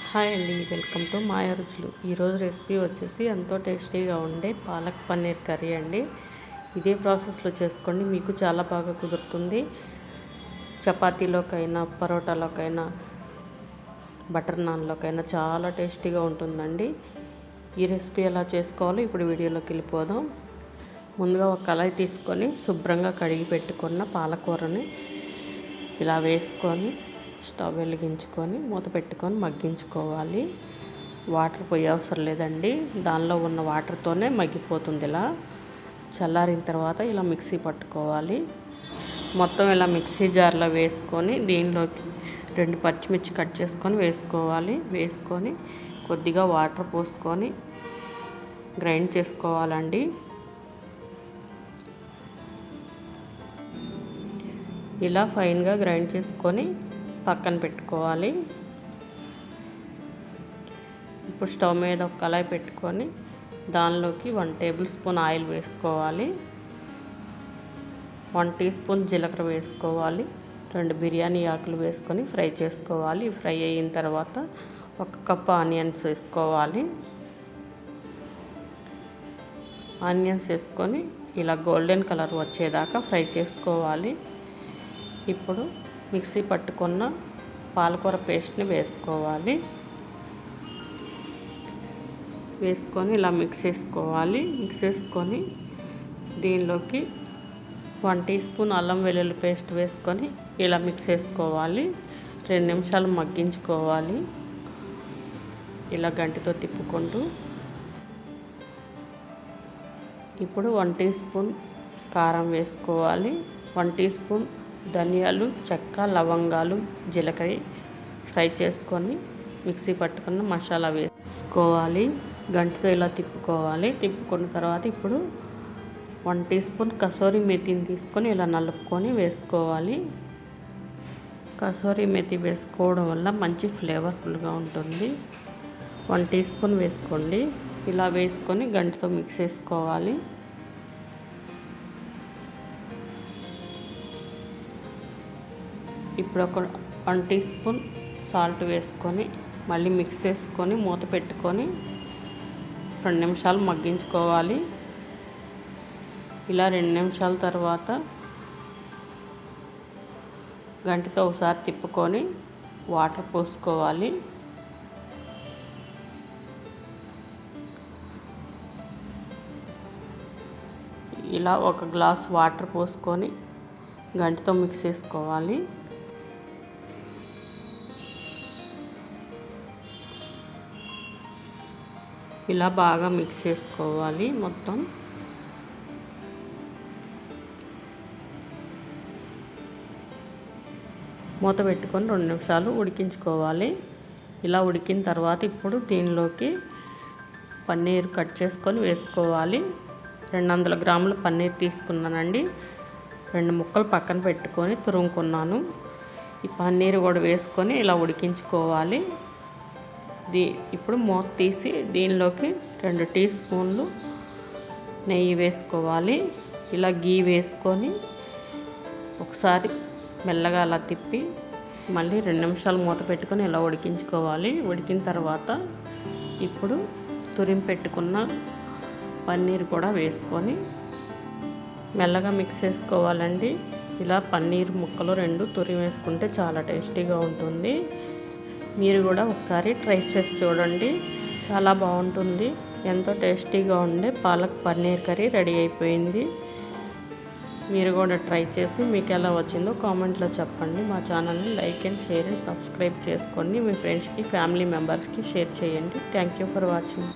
Hi అండి, welcome to మాయా రుచులు. ఈరోజు రెసిపీ వచ్చేసి ఎంతో టేస్టీగా ఉండే పాలక్ పన్నీర్ కర్రీ అండి. ఇదే ప్రాసెస్లో చేసుకోండి, మీకు చాలా బాగా కుదురుతుంది. చపాతీలోకైనా, పరోటాలోకైనా, బటర్ నాన్లోకైనా చాలా టేస్టీగా ఉంటుందండి. ఈ రెసిపీ ఎలా చేసుకోవాలో ఇప్పుడు వీడియోలోకి వెళ్ళిపోదాం. ముందుగా ఒక కళాయి తీసుకొని శుభ్రంగా కడిగి పెట్టుకున్న పాలకూరని ఇలా వేసుకొని స్టవ్ వెలిగించుకొని మూత పెట్టుకొని మగ్గించుకోవాలి. వాటర్ పోయే అవసరం లేదండి, దానిలో ఉన్న వాటర్తోనే మగ్గిపోతుంది. ఇలా చల్లారిన తర్వాత ఇలా మిక్సీ పట్టుకోవాలి. మొత్తం ఇలా మిక్సీ జార్లో వేసుకొని దీనిలోకి 2 పచ్చిమిర్చి కట్ చేసుకొని వేసుకోవాలి. వేసుకొని కొద్దిగా వాటర్ పోసుకొని గ్రైండ్ చేసుకోవాలండి. ఇలా ఫైన్గా గ్రైండ్ చేసుకొని పక్కన పెట్టుకోవాలి. ఇప్పుడు స్టవ్ మీద ఒక కళాయి పెట్టుకొని దానిలోకి 1 టేబుల్ స్పూన్ ఆయిల్ వేసుకోవాలి. 1 టీ స్పూన్ జీలకర్ర వేసుకోవాలి. 2 బిర్యానీ ఆకులు వేసుకొని ఫ్రై చేసుకోవాలి. ఫ్రై అయిన తర్వాత 1 కప్ ఆనియన్స్ వేసుకోవాలి. ఆనియన్స్ వేసుకొని ఇలా గోల్డెన్ కలర్ వచ్చేదాకా ఫ్రై చేసుకోవాలి. ఇప్పుడు మిక్సీ పట్టుకున్న పాలకూర పేస్ట్ని వేసుకోవాలి. వేసుకొని ఇలా మిక్స్ చేసుకోవాలి. మిక్స్ చేసుకొని దీనిలోకి 1 టీ స్పూన్ అల్లం వెల్లుల్లి పేస్ట్ వేసుకొని ఇలా మిక్స్ చేసుకోవాలి. 2 నిమిషాలు మగ్గించుకోవాలి. ఇలా గంటితో తిప్పుకుంటూ ఇప్పుడు 1 టీ స్పూన్ కారం వేసుకోవాలి. 1 టీ స్పూన్ ధనియాలు, చెక్క, లవంగాలు, జీలకర్ర ఫ్రై చేసుకొని మిక్సీ పట్టుకున్న మసాలా వేసుకోవాలి. గంటితో ఇలా తిప్పుకోవాలి. తిప్పుకున్న తర్వాత ఇప్పుడు 1 టీ స్పూన్ కసూరి మెతిని తీసుకొని ఇలా నలుపుకొని వేసుకోవాలి. కసూరి మెతి వేసుకోవడం వల్ల మంచి ఫ్లేవర్ఫుల్గా ఉంటుంది. 1 టీ స్పూన్ వేసుకోండి. ఇలా వేసుకొని గంటితో మిక్స్ చేసుకోవాలి. ఇప్పుడు ఒక 1 టీ స్పూన్ సాల్ట్ వేసుకొని మళ్ళీ మిక్స్ చేసుకొని మూత పెట్టుకొని 2 నిమిషాలు మగ్గించుకోవాలి. ఇలా 2 నిమిషాల తర్వాత గంటితో ఒకసారి తిప్పుకొని వాటర్ పోసుకోవాలి. ఇలా 1 గ్లాస్ వాటర్ పోసుకొని గంటితో మిక్స్ చేసుకోవాలి. ఇలా బాగా మిక్స్ చేసుకోవాలి మొత్తం. మూత పెట్టుకొని 2 నిమిషాలు ఉడికించుకోవాలి. ఇలా ఉడికిన తర్వాత ఇప్పుడు దీనిలోకి పన్నీర్ కట్ చేసుకొని వేసుకోవాలి. 200 గ్రాముల పన్నీర్ తీసుకున్నానండి. 2 ముక్కలు పక్కన పెట్టుకొని తురుముకున్నాను. ఈ పన్నీర్ కూడా వేసుకొని ఇలా ఉడికించుకోవాలి. ఇప్పుడు మూత తీసి దీనిలోకి 2 టీ స్పూన్లు నెయ్యి వేసుకోవాలి. ఇలా గీ వేసుకొని ఒకసారి మెల్లగా అలా తిప్పి మళ్ళీ 2 నిమిషాలు మూత పెట్టుకొని ఇలా ఉడికించుకోవాలి. ఉడికిన తర్వాత ఇప్పుడు తురిమి పెట్టుకున్న పన్నీర్ కూడా వేసుకొని మెల్లగా మిక్స్ చేసుకోవాలండి. ఇలా పన్నీర్ ముక్కలు 2 తురిమి వేసుకుంటే చాలా టేస్టీగా ఉంటుంది. మీరు కూడా ఒకసారి ట్రై చేసి చూడండి, చాలా బాగుంటుంది. ఎంతో టేస్టీగా ఉండే పాలక్ పన్నీర్ కర్రీ రెడీ అయిపోయింది. మీరు కూడా ట్రై చేసి మీకు ఎలా వచ్చిందో కామెంట్లో చెప్పండి. మా ఛానల్ని like and share and subscribe చేసుకోండి. మీ ఫ్రెండ్స్కి, ఫ్యామిలీ మెంబర్స్కి షేర్ చేయండి. Thank you for watching.